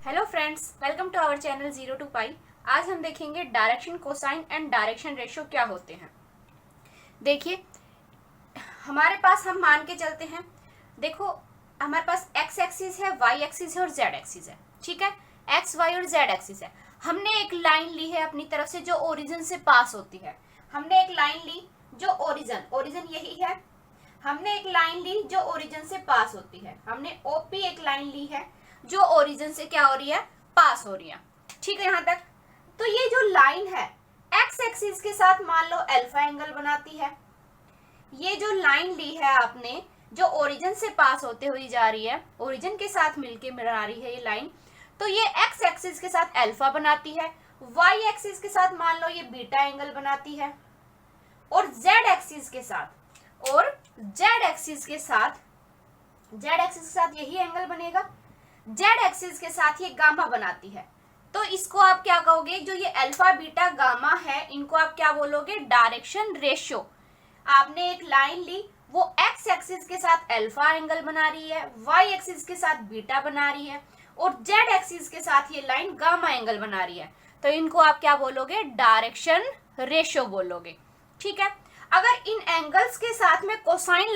Hello friends, welcome to our channel 0 to pi. आज हम देखेंगे direction cosine and direction ratio क्या होते हैं। देखिए, हमारे पास हम मान के चलते हैं। देखो, हमारे पास एक्स एक्सिस है, वाई एक्सिस है और जेड एक्सिस है। ठीक है, एक्स वाई और जेड एक्सिस है। हमने एक लाइन ली है अपनी तरफ से जो ओरिजिन से पास होती है। हमने एक लाइन ली जो ओरिजिन यही है। हमने एक लाइन ली जो ओरिजिन से पास होती है। हमने ओपी एक लाइन ली है जो ओरिजिन से क्या हो रही है, पास हो रही है। ठीक है, यहां तक। तो ये जो लाइन है एक्स एक्सिस के साथ मान लो अल्फा एंगल बनाती है। ये जो लाइन ली है आपने जो ओरिजिन से पास होते हुई जा रही है, ओरिजिन के साथ मिलके मिला रही है ये लाइन, तो ये एक्स एक्सिस के साथ अल्फा बनाती है। वाई एक्सिस के साथ मान लो ये बीटा एंगल बनाती है। और जेड एक्सिस के साथ यही एंगल बनेगा। जेड एक्सिस के साथ ये गामा बनाती है। तो इसको आप क्या कहोगे, जो ये अल्फा बीटा गामा है इनको आप क्या बोलोगे, डायरेक्शन रेशियो। आपने एक लाइन ली, वो एक्स एक्सिस के साथ अल्फा एंगल बना रही है, वाई एक्सिस के साथ बीटा बना रही है और जेड एक्सिस के साथ ये लाइन गामा एंगल बना रही है। तो इनको आप क्या बोलोगे, डायरेक्शन रेशियो बोलोगे। ठीक है, अगर इन एंगल्स के साथ में कोसाइन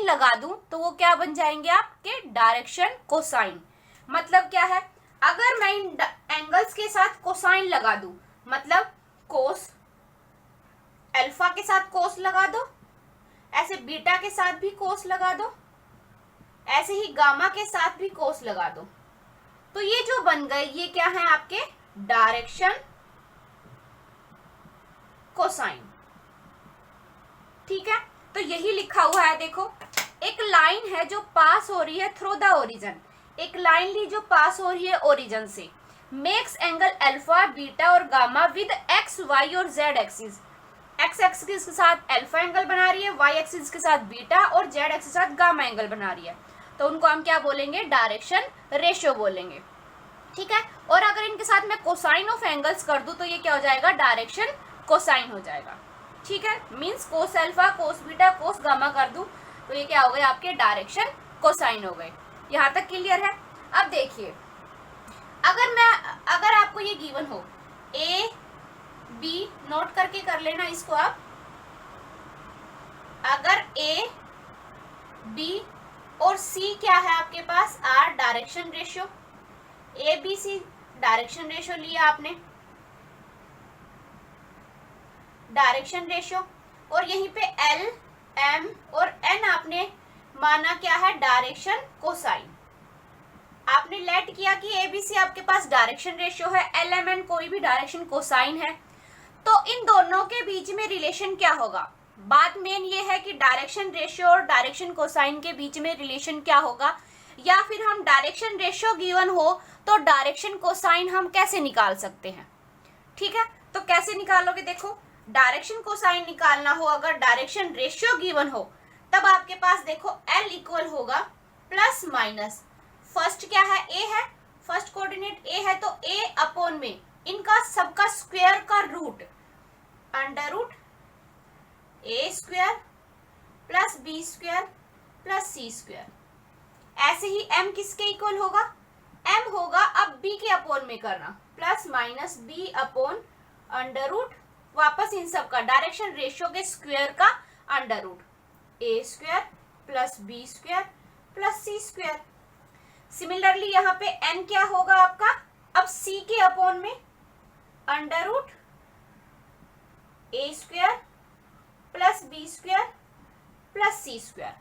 लगा दूं, तो वो क्या बन जाएंगे आपके, डायरेक्शन कोसाइन। मतलब क्या है, अगर मैं इन एंगल्स के साथ कोसाइन लगा दूं, मतलब कोस, अल्फा के साथ कोस लगा दो, ऐसे बीटा के साथ भी कोस लगा दो, ऐसे ही गामा के साथ भी कोस लगा दो, तो ये जो बन गए ये क्या है आपके, डायरेक्शन कोसाइन। ठीक है, तो यही लिखा हुआ है। देखो, एक लाइन है जो पास हो रही है थ्रू द ओरिजिन। एक लाइन ली जो पास हो रही है ओरिजिन से, मेक्स एंगल अल्फा बीटा और गामा विद एक्स वाई और जेड एक्सिस। एक्स एक्सिस के साथ अल्फा एंगल बना रही है, वाई एक्सिस के साथ बीटा और जेड एक्सिस के साथ गामा एंगल बना रही है। तो उनको हम क्या बोलेंगे, डायरेक्शन रेशियो बोलेंगे। ठीक है, और अगर इनके साथ मैं कोसाइन ऑफ एंगल्स कर दूं तो ये क्या हो जाएगा, डायरेक्शन कोसाइन हो जाएगा। ठीक है, means cos alpha, cos beta, cos gamma कर दूं तो ये क्या हो गए, आपके डायरेक्शन कोसाइन हो गए। यहां तक क्लियर है। अब देखिए, अगर आपको ये गिवन हो, ए बी, नोट करके कर लेना इसको आप। अगर ए बी और सी क्या है आपके पास, or direction ratio. A B C direction ratio लिया आपने, डायरेक्शन रेशियो, और यहीं पे एल एम और एन आपने माना क्या है, डायरेक्शन कोसाइन। आपने लेट किया कि एबीसी आपके पास डायरेक्शन रेशियो है, एल एम एन कोई भी डायरेक्शन कोसाइन है। तो इन दोनों के बीच में रिलेशन क्या होगा, बात मेन ये है कि डायरेक्शन रेशियो और डायरेक्शन कोसाइन के बीच में रिलेशन क्या होगा, या फिर हम डायरेक्शन रेशियो गिवन हो तो डायरेक्शन कोसाइन हम कैसे निकाल सकते हैं। ठीक है, तो कैसे निकालोगे, देखो, डायरेक्शन कोसाइन निकालना हो अगर डायरेक्शन रेशियो गिवन हो, तब आपके पास देखो L इक्वल होगा प्लस माइनस, फर्स्ट क्या है, A है, फर्स्ट कोऑर्डिनेट A है, तो A अपॉन में इनका सबका स्क्वायर का root, under root A square plus B square plus C square. ऐसे ही M किसके इक्वल होगा, M होगा, अब B के अपॉन में करना, plus minus B upon under root, वापस इन सब का डायरेक्शन रेशियो के स्क्वायर का under root, A square plus B square plus C square. Similarly यहाँ पे N क्या होगा आपका, अब C के अपॉन में under root A square plus B square plus C square.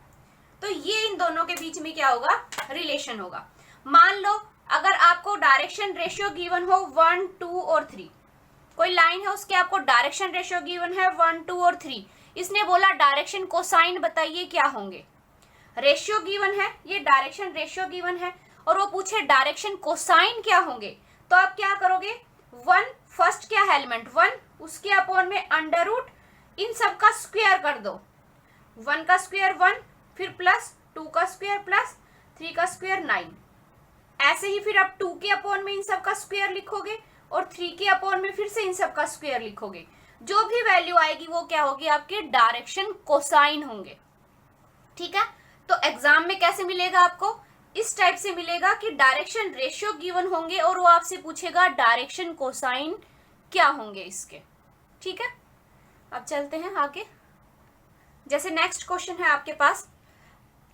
तो ये इन दोनों के बीच में क्या होगा, रिलेशन होगा। मान लो अगर आपको डायरेक्शन रेशियो गिवन हो 1, 2 और 3, कोई लाइन है उसके आपको डायरेक्शन रेशियो गिवन है 1, 2 और 3, इसने बोला डायरेक्शन कोसाइन बताइए क्या होंगे। रेशियो गिवन है, ये डायरेक्शन रेशियो गिवन है, और वो पूछे डायरेक्शन कोसाइन क्या होंगे, तो आप क्या करोगे, 1 फर्स्ट क्या है एलिमेंट 1, उसके अपॉन में अंडर रूट, इन सब का स्क्वायर कर दो, 1 का स्क्वायर 1, फिर प्लस 2 का स्क्वायर प्लस 3 का स्क्वायर 9। ऐसे ही फिर आप 2 के अपॉन में इन सब का स्क्वायर लिखोगे और 3 के अपॉन में फिर से इन सब का स्क्वायर लिखोगे। जो भी वैल्यू आएगी वो क्या होगी, आपके डायरेक्शन कोसाइन होंगे। ठीक है, तो एग्जाम में कैसे मिलेगा आपको, इस टाइप से मिलेगा कि डायरेक्शन रेशियो गिवन होंगे और वो आपसे पूछेगा डायरेक्शन कोसाइन क्या होंगे इसके। ठीक है, अब चलते हैं आगे। जैसे नेक्स्ट क्वेश्चन है आपके पास,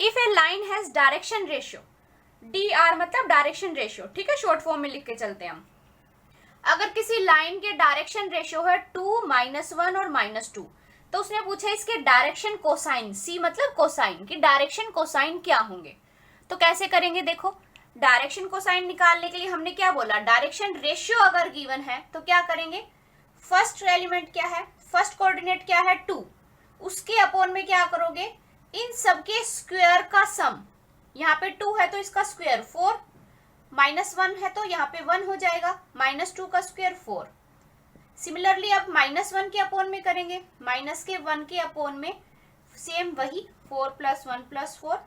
if a line has direction ratio, DR मतलब डायरेक्शन रेशियो, ठीक है, शॉर्ट फॉर्म में लिख के चलते हैं हम। अगर किसी लाइन के डायरेक्शन रेशियो है 2, -1 और -2, तो उसने पूछा इसके डायरेक्शन कोसाइन, C मतलब कोसाइन, की डायरेक्शन कोसाइन क्या होंगे। तो कैसे करेंगे, देखो डायरेक्शन कोसाइन निकालने के लिए हमने क्या बोला, डायरेक्शन रेशियो अगर गिवन है तो क्या करेंगे, फर्स्ट एलिमेंट क्या है, फर्स्ट कोऑर्डिनेट क्या है 2, उसके अपॉन में क्या करोगे, इन सबके स्क्वायर का सम, यहाँ पे 2 है तो इसका स्क्वायर 4, -1 है तो यहाँ पे 1 हो जाएगा, -2 का स्क्वायर 4। सिमिलरली अब -1 के अपॉन में करेंगे, -1 के अपॉन में सेम वही 4 + 1 + 4।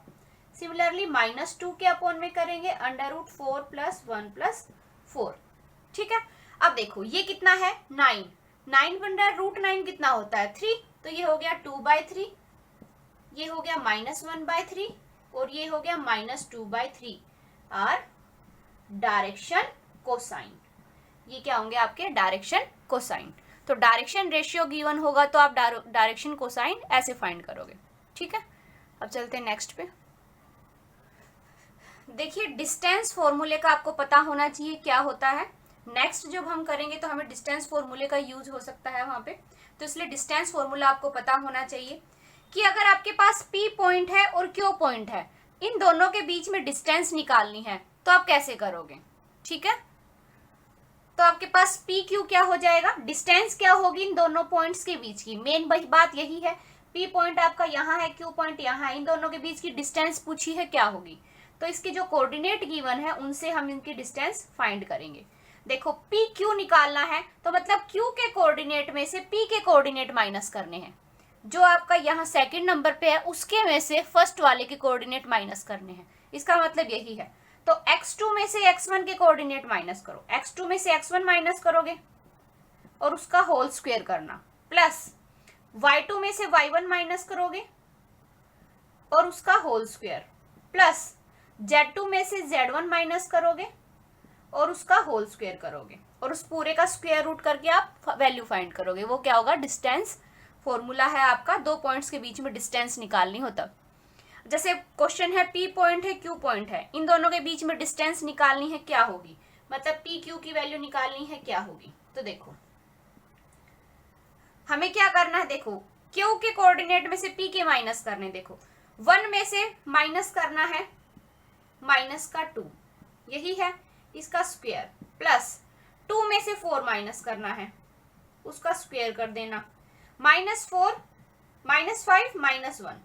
सिमिलरली -2 के अपॉन में करेंगे √4 + 1 + 4। ठीक है, अब देखो ये कितना है 9, 9 बन √9 कितना होता है 3, तो ये हो गया 2/3, ये हो गया -1/3 और ये हो गया -2/3 और डायरेक्शन कोसाइन। ये क्या होंगे आपके डायरेक्शन कोसाइन। तो डायरेक्शन रेशियो गिवन होगा तो आप डायरेक्शन कोसाइन ऐसे फाइंड करोगे। ठीक है, अब चलते हैं नेक्स्ट पे। देखिए डिस्टेंस फॉर्मूले का आपको पता होना चाहिए क्या होता है। नेक्स्ट जब हम करेंगे तो हमें डिस्टेंस फॉर्मूले का यूज हो सकता है वहां पे, तो इसलिए डिस्टेंस फॉर्मूला आपको पता होना चाहिए कि अगर आपके पास P पॉइंट है और Q पॉइंट है, इन दोनों के बीच में डिस्टेंस निकालनी है तो आप कैसे करोगे। ठीक है, तो आपके पास PQ क्या हो जाएगा, डिस्टेंस क्या होगी इन दोनों पॉइंट्स के बीच की, मेन बात यही है। P पॉइंट आपका यहाँ है, Q पॉइंट यहाँ है, इन दोनों के बीच की डिस्टेंस पूछी है क्या होगी, तो इसकी जो कोऑर्डिनेट गिवन है उनसे हम इनकी डिस्टेंस फाइंड करेंगे। देखो PQ निकालना है तो मतलब Q के कोऑर्डिनेट में से P के कोऑर्डिनेट माइनस करने हैं, जो आपका यहाँ सेकंड नंबर पे है उसके में से फर्स्ट वाले के कोऑर्डिनेट माइनस करने हैं, इसका मतलब यही है। तो x2 में से x1 के कोऑर्डिनेट माइनस करो, x2 में से x1 माइनस करोगे और उसका होल स्क्वायर करना, प्लस y2 में से y1 माइनस करोगे और उसका होल स्क्वायर, प्लस z2 में से z1 माइनस करोगे और उसका होल स्क्वायर करोगे और उस पूरे का स्क्वायर रूट करके आप वैल्यू फाइंड करोगे। वो क्या होगा, डिस्टेंस फॉर्मूला है आपका, दो पॉइंट्स के बीच में डिस्टेंस निकालनी हो तब। जैसे क्वेश्चन है P पॉइंट है Q पॉइंट है, इन दोनों के बीच में डिस्टेंस निकालनी है क्या होगी, मतलब PQ की वैल्यू निकालनी है क्या होगी। तो देखो हमें क्या करना है, देखो Q के कोऑर्डिनेट में से P के माइनस करने, देखो 1 में से माइनस करना है -2, यही है इसका स्क्वायर, प्लस 2 में से 4 माइनस करना है उसका स्क्वायर कर देना, -4 -5 -1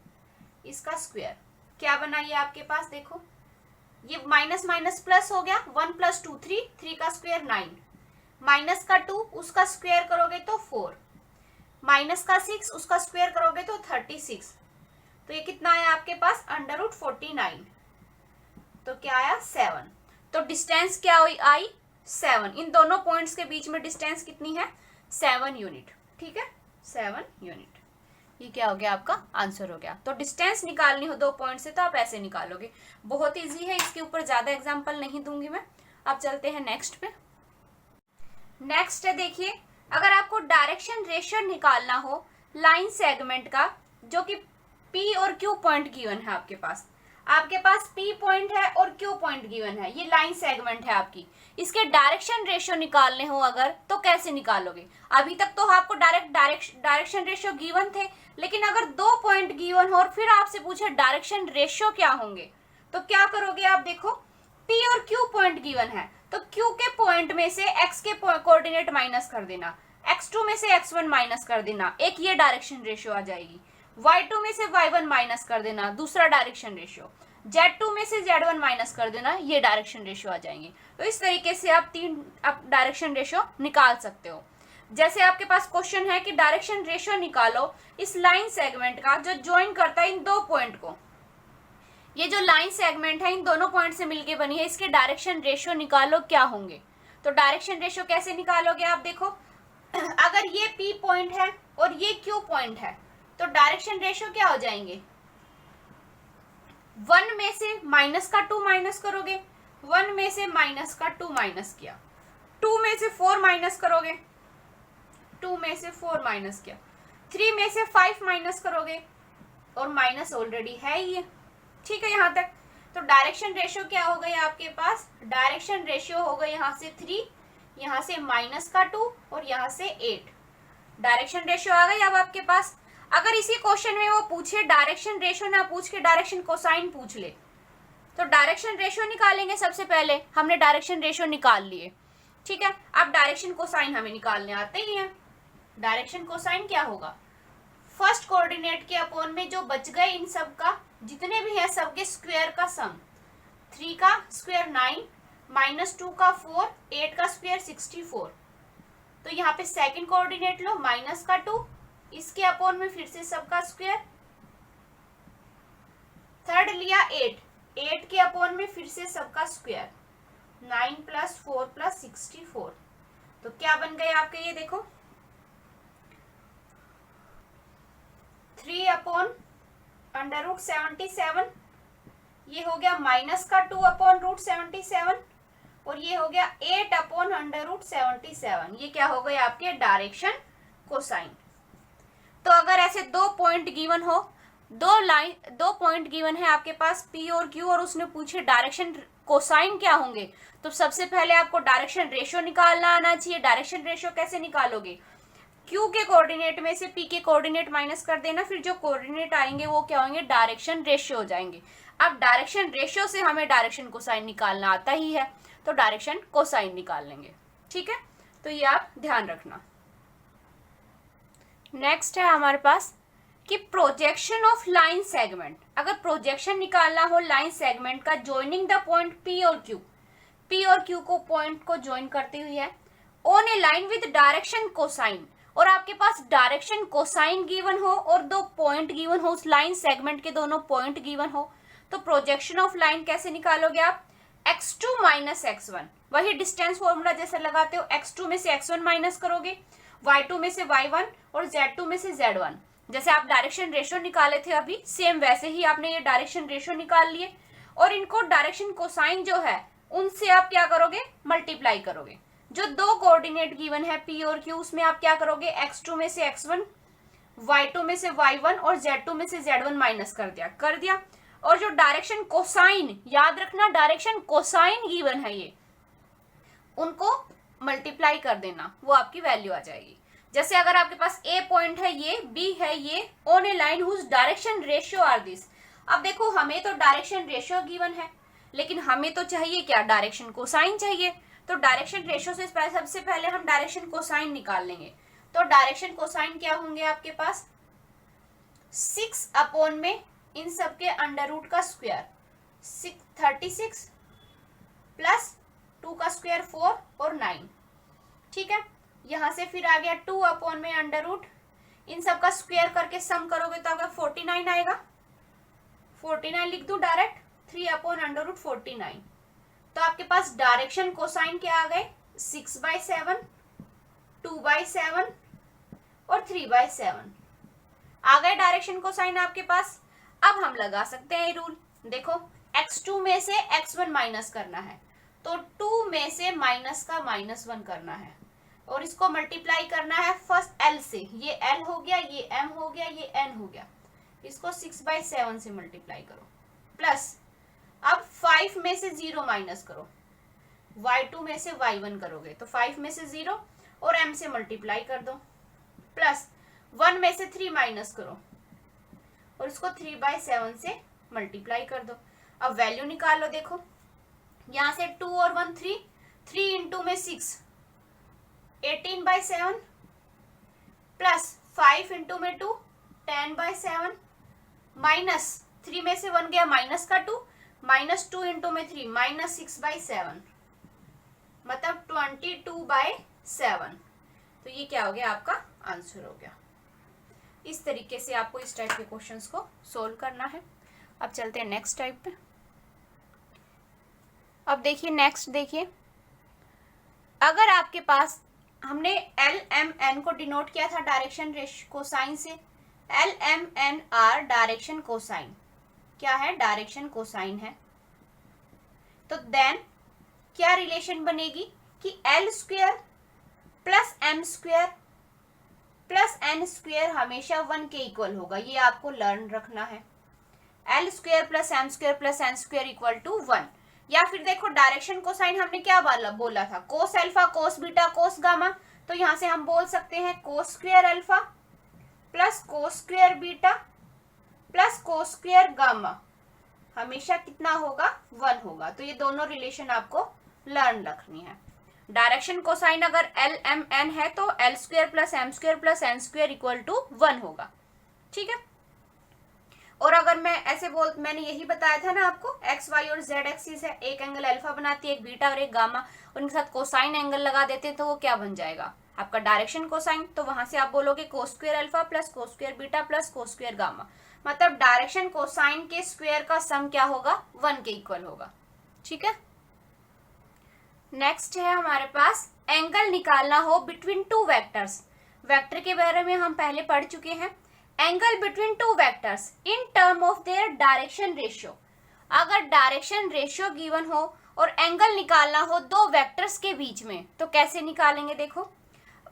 इसका स्क्वायर, क्या बना ये आपके पास, देखो ये माइनस माइनस प्लस हो गया, 1 + 2 3, 3 का स्क्वायर 9, माइनस का 2 उसका स्क्वायर करोगे तो 4, माइनस का 6 उसका स्क्वायर करोगे तो 36, तो ये कितना आया आपके पास √49, तो क्या आया 7। तो डिस्टेंस क्या आई 7, इन दोनों पॉइंट्स के बीच में डिस्टेंस कितनी है 7 यूनिट। ठीक है, 7 यूनिट, ये क्या हो गया आपका आंसर हो गया। तो डिस्टेंस निकालनी हो दो पॉइंट से तो आप ऐसे निकालोगे, बहुत इजी है, इसके ऊपर ज्यादा एग्जांपल नहीं दूंगी मैं। अब चलते हैं नेक्स्ट पे। नेक्स्ट है, देखिए अगर आपको डायरेक्शन रेशियो निकालना हो लाइन सेगमेंट का, जो कि P और Q पॉइंट गिवन है आपके पास P पॉइंट है और Q पॉइंट गिवन है, ये लाइन सेगमेंट है आपकी, इसके डायरेक्शन रेशियो निकालने हो अगर तो कैसे निकालोगे। अभी तक तो आपको डायरेक्शन रेशियो गिवन थे, लेकिन अगर दो पॉइंट गिवन हो और फिर आपसे पूछे डायरेक्शन रेशियो क्या होंगे तो क्या करोगे आप, देखो P और Q पॉइंट गिवन है तो Q के पॉइंट में से x के कोऑर्डिनेट माइनस कर देना, x2 में से x1 माइनस कर देना, एक ये डायरेक्शन रेशियो आ जाएगी, y2 में से y1 माइनस कर देना, दूसरा डायरेक्शन रेशियो, z2 में से z1 माइनस कर देना, ये डायरेक्शन रेशियो आ जाएंगे। तो इस तरीके से आप आप डायरेक्शन रेशियो निकाल सकते हो। जैसे आपके पास क्वेश्चन है कि डायरेक्शन रेशियो निकालो इस लाइन सेगमेंट का जो ज्वाइन करता है इन दो पॉइंट को, ये जो लाइन सेगमेंट है इन दोनों पॉइंट से मिलके बनी है, इसके डायरेक्शन रेशियो निकालो क्या होंगे। तो डायरेक्शन रेशियो कैसे निकालोगे आप, देखो अगर ये P पॉइंट है और ये Q पॉइंट है तो डायरेक्शन रेशियो क्या हो जाएंगे, 1 में से माइनस का 2 माइनस करोगे, 1 में से माइनस का 2 माइनस किया, 2 में से 4 माइनस करोगे, 2 में से 4 माइनस किया, 3 में से 5 माइनस करोगे और माइनस ऑलरेडी है ही है। ठीक है यहाँ तक। तो डायरेक्शन रेशियो क्या हो गई आपके पास, डायरेक्शन रेशियो हो गई यहाँ से 3, यहाँ से माइनस का 2 और यहाँ से 8, डायरेक्शन रेशियो आ गई अब आपके पास। अगर इसी क्वेश्चन में वो पूछे डायरेक्शन रेशियो ना पूछ के डायरेक्शन कोसाइन पूछ ले, तो डायरेक्शन रेशियो निकालेंगे सबसे पहले, हमने डायरेक्शन रेशियो निकाल लिए। ठीक है, अब डायरेक्शन कोसाइन हमें निकालने आते ही हैं। डायरेक्शन कोसाइन क्या होगा, फर्स्ट कोऑर्डिनेट के अपॉन में जो बच गए इन सब का जितने भी है सबके स्क्वायर का सम, 3 का स्क्वायर 9, -2 का 4, 8 का स्क्वायर 64। तो यहाँ पे सेकंड कोऑर्डिनेट लो, माइनस का 2, इसके अपॉन में फिर से सबका स्क्वायर, थर्ड लिया 8, 8 के अपॉन में फिर से सबका स्क्वायर, 9 + 4 + 64। तो क्या बन गए आपके, ये देखो 3/√77, ये हो गया माइनस का 2/√77 और ये हो गया 8/√77। ये क्या हो गए आपके डायरेक्शन कोसाइन। तो अगर ऐसे दो पॉइंट गिवन हो, दो पॉइंट गिवन है आपके पास P और Q और उसने पूछे डायरेक्शन कोसाइन क्या होंगे, तो सबसे पहले आपको डायरेक्शन रेशियो निकालना आना चाहिए। डायरेक्शन रेशियो कैसे निकालोगे, Q के कोऑर्डिनेट में से P के कोऑर्डिनेट माइनस कर देना, फिर जो कोऑर्डिनेट आएंगे वो क्या होंगे, डायरेक्शन रेशियो हो जाएंगे। अब डायरेक्शन रेशियो से हमें डायरेक्शन कोसाइन निकालना आता ही है, तो डायरेक्शन कोसाइन निकाल लेंगे। ठीक है, तो ये आप ध्यान रखना। नेक्स्ट है हमारे पास कि प्रोजेक्शन ऑफ लाइन सेगमेंट। अगर प्रोजेक्शन निकालना हो लाइन सेगमेंट का जॉइनिंग द पॉइंट P और Q, P और Q को पॉइंट को ज्वाइन करती हुई है on a line with direction cosine, और आपके पास डायरेक्शन कोसाइन गिवन हो और दो पॉइंट गिवन हो, उस लाइन सेगमेंट के दोनों पॉइंट गिवन हो, तो प्रोजेक्शन ऑफ लाइन कैसे निकालोगे आप, x2 - x1, वही डिस्टेंस फॉर्मूला जैसे लगाते हो, x2 में से x1 माइनस करोगे, y2 में से y1 और z2 में से z1। जैसे आप डायरेक्शन रेशियो निकाले थे अभी, सेम वैसे ही आपने ये डायरेक्शन रेशियो निकाल लिए और इनको डायरेक्शन कोसाइन जो है उनसे आप क्या करोगे, मल्टीप्लाई करोगे। जो दो कोऑर्डिनेट गिवन है P और Q, उसमें आप क्या करोगे, x2 में से x1, y2 में से y1 और z2 में से z1 माइनस कर दिया। और जो डायरेक्शन कोसाइन, याद रखना डायरेक्शन कोसाइन गिवन है ये, उनको मल्टीप्लाई कर देना, वो आपकी वैल्यू आ जाएगी। जैसे अगर आपके पास A पॉइंट है ये, B है ये, on a line whose direction ratio are this. अब देखो हमें तो डायरेक्शन रेशियो गिवन है, लेकिन हमें तो चाहिए क्या, डायरेक्शन कोसाइन चाहिए। तो डायरेक्शन रेशियो से सबसे पहले हम डायरेक्शन कोसाइन निकाल लेंगे। तो डायरेक्शन कोसाइन क्या होंगे आपके पास, 6 अपॉन में इन सब के अंडर रूट का स्क्वायर, 36 प्लस 2 का स्क्वायर 4 और 9। ठीक है, यहां से फिर आ गया 2 अपॉन में अंडर रूट, इन सब का स्क्वायर करके सम करोगे तो आपका 49 आएगा, 49 लिख दू डायरेक्ट, 3 अपॉन अंडर रूट 49। तो आपके पास डायरेक्शन कोसाइन क्या आ गए, 6/7, 2/7 और 3/7 आ गए डायरेक्शन कोसाइन आपके पास। अब हम लगा सकते हैं ये रूल, देखो x2 में से x1 माइनस करना है, तो 2 में से माइनस का -1 करना है और इसको मल्टीप्लाई करना है फर्स्ट L से, ये L हो गया, ये M हो गया, ये N हो गया, इसको 6/7 से मल्टीप्लाई करो, प्लस अब 5 में से 0 माइनस करो, y2 में से y1 करोगे तो 5 में से 0 और M से मल्टीप्लाई कर दो, प्लस 1 में से 3 माइनस करो और इसको 3/7 से मल्टीप्लाई कर दो। अब वैल्यू निकाल लो, देखो यहां से 2 और 1 3, 3 इंटू में 6 18/7 प्लस 5 इंटू में 2 10/7 माइनस 3 में से 1 गया माइनस का 2, -2 इंटू में 3 -6/7, मतलब 22/7। तो ये क्या हो गया, आपका आंसर हो गया। इस तरीके से आपको इस टाइप के क्वेश्चंस को सोल्व करना है। अब चलते हैं नेक्स्ट टाइप पे। अब देखिए नेक्स्ट, देखिए अगर आपके पास, हमने LMN को डिनोट किया था डायरेक्शन कोसाइन से, LMNR डायरेक्शन कोसाइन क्या है, डायरेक्शन कोसाइन है। तो देन क्या रिलेशन बनेगी कि L square plus M square plus N square हमेशा 1 के इक्वल होगा। ये आपको लर्न रखना है। L square plus M square plus N square equal to 1। या फिर देखो डायरेक्शन कोसाइन हमने क्या बोला था, cos alpha cos beta cos gamma. तो यहां से हम बोल सकते हैं cos square alpha plus cos square beta plus cos square gamma हमेशा कितना होगा, 1 होगा। तो ये दोनों रिलेशन आपको लर्न रखनी है। डायरेक्शन कोसाइन अगर एल एम एन है तो L square plus M square plus N square equal to 1 होगा। ठीक है। और अगर मैं ऐसे मैंने यही बताया था ना आपको, एक्स वाई और जेड एक्सिस है, एक एंगल अल्फा बनाती है, एक बीटा और एक गामा, उनके साथ कोसाइन एंगल लगा देते हैं तो वो क्या बन जाएगा, आपका डायरेक्शन कोसाइन। तो वहां से आप बोलोगे cos square alpha plus cos square beta plus cos square gamma, मतलब डायरेक्शन कोसाइन के स्क्वायर का सम क्या होगा, 1 के इक्वल होगा। ठीक है। नेक्स्ट है हमारे पास एंगल निकालना हो बिटवीन टू वेक्टर्स। वेक्टर के बारे में हम पहले पढ़ चुके हैं। Angle between two vectors in term of their direction ratio. अगर डायरेक्शन रेशियो गिवन हो और एंगल निकालना हो दो वेक्टर्स के बीच में तो कैसे निकालेंगे। देखो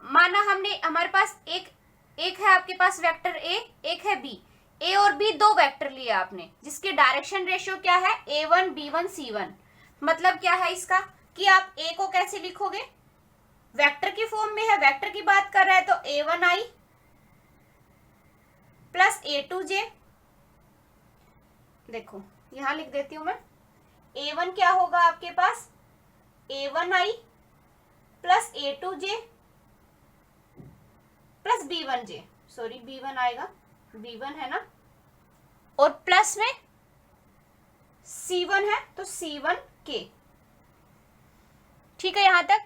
माना हमारे पास एक है आपके पास वेक्टर ए, एक है बी। ए और बी दो वेक्टर लिए आपने जिसके डायरेक्शन रेशियो क्या है, a1 b1 c1। मतलब क्या है इसका कि आप ए को कैसे लिखोगे, वेक्टर की फॉर्म में है, वेक्टर की बात कर रहा है तो a1i प्लस a2j। देखो यहां लिख देती हूं मैं, a1 क्या होगा आपके पास, a1i plus a2j plus b1j, sorry b1 आएगा, b1 है ना, और प्लस में c1 है तो c1k। ठीक है यहां तक।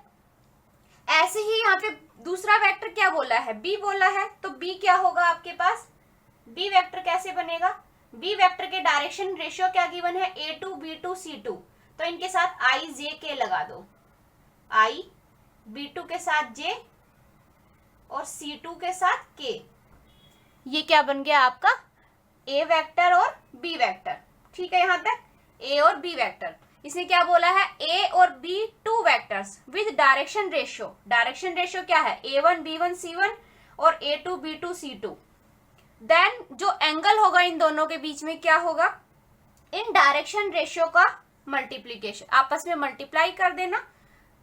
ऐसे ही यहाँ पे दूसरा वेक्टर क्या बोला है, b बोला है, तो b क्या होगा आपके पास, b वेक्टर कैसे बनेगा, b वेक्टर के डायरेक्शन रेशियो क्या गिवन है, a2 b2 c2। तो इनके साथ i j k लगा दो, i b2 के साथ j और c2 के साथ k। ये क्या बन गया आपका a वेक्टर और b वेक्टर। ठीक है यहाँ तक, a और b वेक्टर। इसने क्या बोला है, a और b two vectors with direction ratio. Direction ratio क्या है, a1 b1 c1 और a2 b2 c2। देन जो एंगल होगा इन दोनों के बीच में क्या होगा, इन डायरेक्शन रेशियो का मल्टीप्लीकेशन, आपस में मल्टीप्लाई कर देना,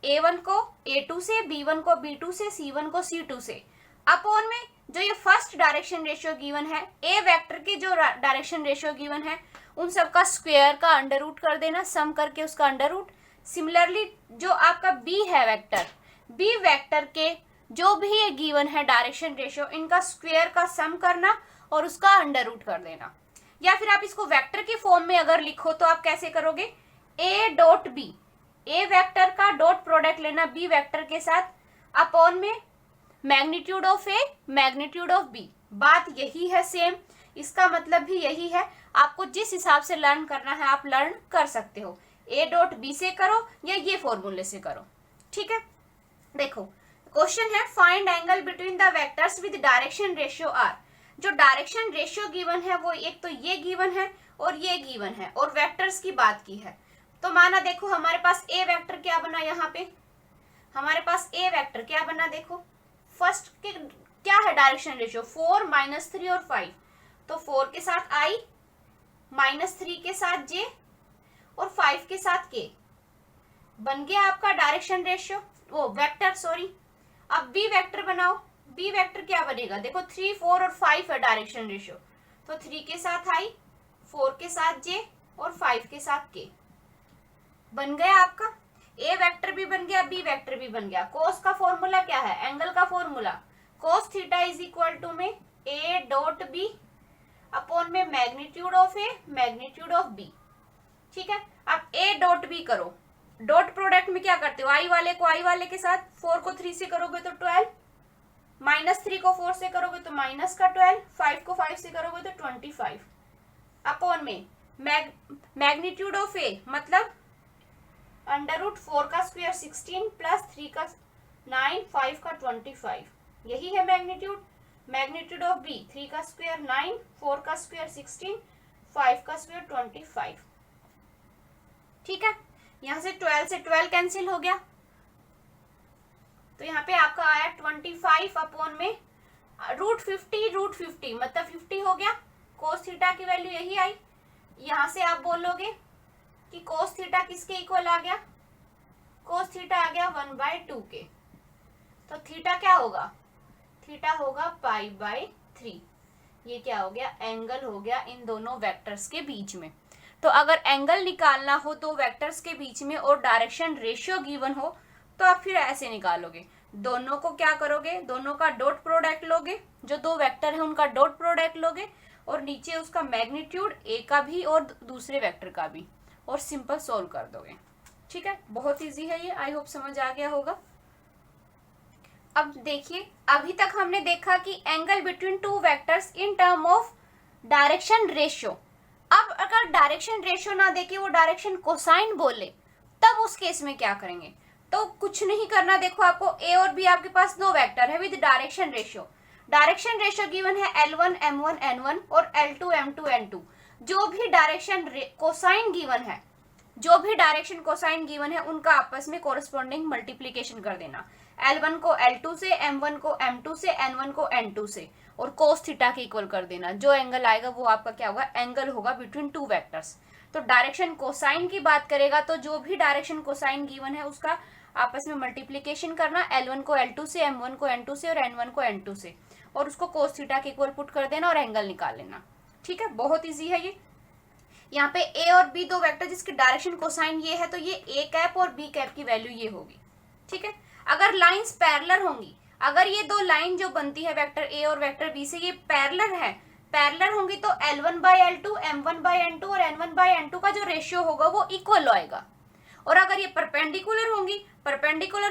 a1 को a2 से, b1 को b2 से, c1 को c2 से, अपॉन में जो ये फर्स्ट डायरेक्शन रेशियो गिवन है, ए वेक्टर के जो डायरेक्शन रेशियो गिवन है उन सबका स्क्वायर का अंडर रूट कर देना, सम करके उसका अंडर रूट। सिमिलरली जो आपका बी है वेक्टर, बी वेक्टर के जो भी ये गिवन है डायरेक्शन रेशियो, इनका स्क्वायर का सम करना और उसका अंडर रूट कर देना। या फिर आप इसको वेक्टर की फॉर्म में अगर लिखो तो आप कैसे करोगे, A dot B, A vector का डॉट प्रोडक्ट लेना बी वेक्टर के साथ, अपॉन में magnitude of A magnitude of B. बात यही है सेम, इसका मतलब भी यही है। आपको जिस हिसाब से लर्न करना है आप लर्न कर सकते हो, ए डॉट बी से करो या ये फॉर्मूले से करो। ठीक है। देखो क्वेश्चन है, find angle between the vectors with direction ratio are. जो डायरेक्शन रेशियो गिवन है वो एक तो ये गिवन है और ये गिवन है, और वेक्टर्स की बात की है। तो माना देखो हमारे पास ए वेक्टर क्या बना, यहाँ पे हमारे पास ए वेक्टर क्या बना, देखो फर्स्ट के क्या है डायरेक्शन रेशियो, 4 -3 और 5। तो 4 के साथ i, -3 के साथ j और 5 के साथ k बन गया आपका डायरेक्शन रेशियो, वो वेक्टर सॉरी। अब बी वेक्टर बनाओ, बी वेक्टर क्या बनेगा, देखो 3 4 और 5 है डायरेक्शन रेशियो, तो 3 के साथ i, 4 के साथ j और 5 के साथ k बन गया आपका। ए वेक्टर भी बन गया, बी वेक्टर भी बन गया। कोस का फॉर्मूला क्या है, एंगल का formula cos theta is equal to में ए डॉट बी अपॉन में magnitude of A magnitude of B. ठीक है। अब ए डॉट बी करो, डॉट प्रोडक्ट में क्या करते हो, आई वाले को आई वाले के साथ, 4 को 3 से करोगे तो 12, -3 को 4 से करोगे तो माइनस का 12, 5 को 5 से करोगे तो 25, अपॉन में मैग्नीट्यूड ऑफ ए मतलब √4 का स्क्वायर 16 प्लस 3 का 9, 5 का 25, यही है मैग्नीट्यूड। मैग्नीट्यूड ऑफ बी 3 का स्क्वायर 9, 4 का स्क्वायर 16, 5 का स्क्वायर 25। ठीक है, यहाँ से 12 से 12 कैंसिल हो गया, तो यहाँ पे आपका आया 25 अपॉन में √50 मतलब 50 हो गया। कोस थीटा की वैल्यू यही आई। यहाँ से आप बोलोगे कि कोस थीटा किसके इक्वल आ गया, कोस थीटा आ गया 1/2 के। तो थीटा क्या होगा, थीटा होगा π/3। ये क्या हो गया, एंगल हो गया इन दोनों वेक्टर्स के बीच में। तो अगर एंगल निकालना हो तो वेक्टर्स के बीच में और डायरेक्शन रेशियो गिवन हो तो आप फिर ऐसे निकालोगे, दोनों को क्या करोगे, दोनों का डॉट प्रोडक्ट लोगे, जो दो वेक्टर है उनका डॉट प्रोडक्ट लोगे और नीचे उसका मैग्नीट्यूड ए का भी और दूसरे वेक्टर का भी, और सिंपल सोल्व कर दोगे। ठीक है, बहुत इजी है ये, आई होप समझ आ गया होगा। अब देखिए, अभी तक हमने देखा कि angle between two vectors in term of direction ratio. अब अगर डायरेक्शन रेशियो ना देके वो डायरेक्शन कोसाइन बोले तब उस केस में क्या करेंगे, तो कुछ नहीं करना। देखो, आपको ए और बी आपके पास दो वेक्टर है with direction ratio. Direction ratio given है L1 M1 N1 और L2 M2 N2। जो भी डायरेक्शन कोसाइन गिवन है, जो भी डायरेक्शन कोसाइन गिवन है उनका आपस में कोरस्पॉन्डिंग मल्टीप्लीकेशन कर देना। L1 को L2 से, M1 को M2 से, N1 को N2 से, और कोस थीटा के इक्वल कर देना। जो एंगल आएगा वो आपका क्या होगा, एंगल होगा बिटवीन टू वेक्टर्स। तो डायरेक्शन कोसाइन की बात करेगा तो जो भी डायरेक्शन कोसाइन गिवन है उसका आपस में मल्टीप्लीकेशन करना, L1 को L2 से, M1 को N2 से और N1 को N2 से, और उसको कोस थीटा के इक्वल पुट कर देना और एंगल निकाल लेना। ठीक है, बहुत इजी है ये। यहाँ पे ए और बी दो वेक्टर जिसकी डायरेक्शन कोसाइन ये है, तो ये ए कैप और बी कैप की वैल्यू ये होगी। ठीक है, अगर लाइंस पैरेलल होंगी, अगर ये दो लाइन जो बनती है वेक्टर ए और वेक्टर बी से ये पैरेलल है, पैरेलल होंगी तो L1/L2, M1/N2 और N1/N2 का जो रेशियो होगा वो इक्वल आएगा। और अगर ये परपेंडिकुलर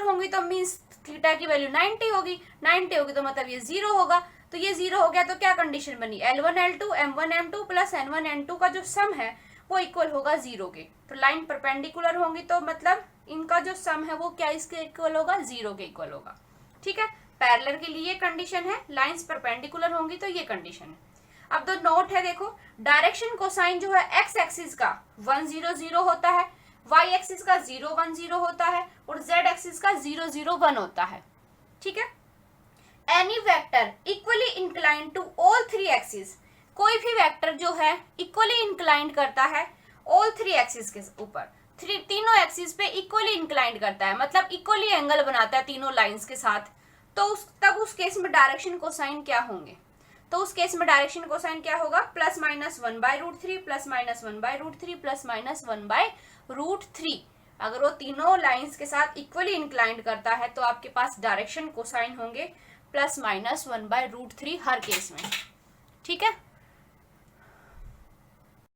होंगी तो मीन्स थीटा की वैल्यू 90 होगी, 90 होगी तो मतलब ये 0 होगा। तो ये 0 हो गया तो क्या कंडीशन बनी, L1L2 M1M2 प्लस N1N2 का जो सम है वो इक्वल होगा 0 के। तो लाइन परपेंडिकुलर होंगी तो मतलब इनका जो सम है वो क्या इसके इक्वल होगा, 0 के इक्वल होगा। ठीक है, पैरेलल के लिए कंडीशन है, लाइंस परपेंडिकुलर होंगी तो ये कंडीशन है। अब दो नोट है, देखो डायरेक्शन कोसाइन जो है एक्स एक्सिस का 1 0 0 होता है, y एक्सिस का 0 1 0 होता है और z एक्सिस का 0 0 1 होता है। ठीक है, any vector equally inclined to all 3 axis, कोई भी वेक्टर जो है इक्वली इंक्लाइंड करता है ऑल 3 एक्सिस के ऊपर, तीनों एक्सिस पे इक्वली इंक्लाइंड करता है, मतलब इक्वली एंगल बनाता है तीनों लाइंस के साथ, तो तब उस केस में डायरेक्शन कोसाइन क्या होंगे, तो उस केस में डायरेक्शन कोसाइन क्या होगा, +-1/√3 +-1/√3 +-1/√3। अगर वो तीनों लाइंस के साथ इक्वली इंक्लाइंड करता है तो आपके पास डायरेक्शन कोसाइन होंगे +-1/√3 हर केस में। ठीक है।